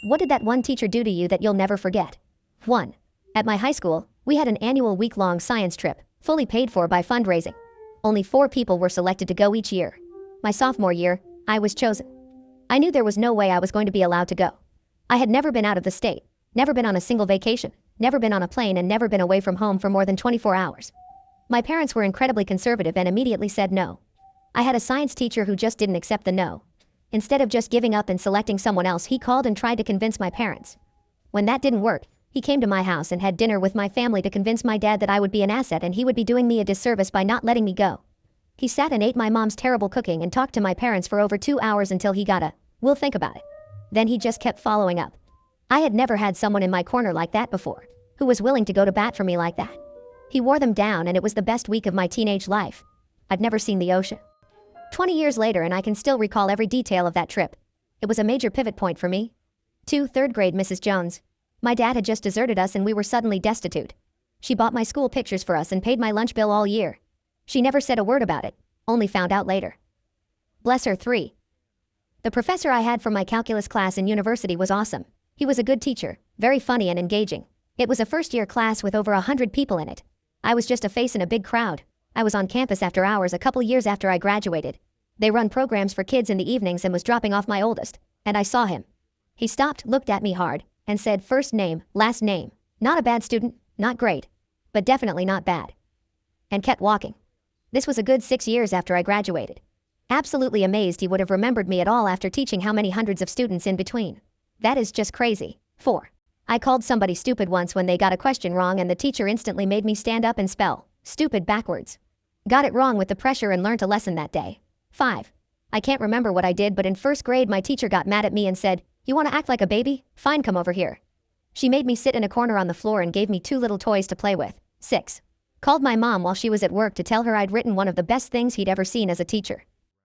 What did that one teacher do to you that you'll never forget? 1. At my high school, we had an annual week-long science trip, fully paid for by fundraising. Only 4 people were selected to go each year. My sophomore year, I was chosen. I knew there was no way I was going to be allowed to go. I had never been out of the state, never been on a single vacation, never been on a plane, and never been away from home for more than 24 hours. My parents were incredibly conservative and immediately said no. I had a science teacher who just didn't accept the no. Instead of just giving up and selecting someone else, he called and tried to convince my parents. When that didn't work, he came to my house and had dinner with my family to convince my dad that I would be an asset and he would be doing me a disservice by not letting me go. He sat and ate my mom's terrible cooking and talked to my parents for over 2 hours until he got a, "We'll think about it." Then he just kept following up. I had never had someone in my corner like that before, who was willing to go to bat for me like that. He wore them down, and it was the best week of my teenage life. I'd never seen the ocean. 20 years later, and I can still recall every detail of that trip. It was a major pivot point for me. 2. 3rd grade Mrs. Jones. My dad had just deserted us and we were suddenly destitute. She bought my school pictures for us and paid my lunch bill all year. She never said a word about it, only found out later. Bless her. 3. The professor I had for my calculus class in university was awesome. He was a good teacher, very funny and engaging. It was a first-year class with over 100 people in it. I was just a face in a big crowd. I was on campus after hours a couple years after I graduated. They run programs for kids in the evenings and was dropping off my oldest, and I saw him. He stopped, looked at me hard, and said, "First name, last name. Not a bad student, not great, but definitely not bad." And kept walking. This was a good 6 years after I graduated. Absolutely amazed he would have remembered me at all after teaching how many hundreds of students in between. That is just crazy. 4. I called somebody stupid once when they got a question wrong and the teacher instantly made me stand up and spell stupid backwards. Got it wrong with the pressure and learned a lesson that day. 5. I can't remember what I did, but in 1st grade my teacher got mad at me and said, "You want to act like a baby? Fine, come over here." She made me sit in a corner on the floor and gave me 2 little toys to play with. 6. Called my mom while she was at work to tell her I'd written one of the best things he'd ever seen as a teacher.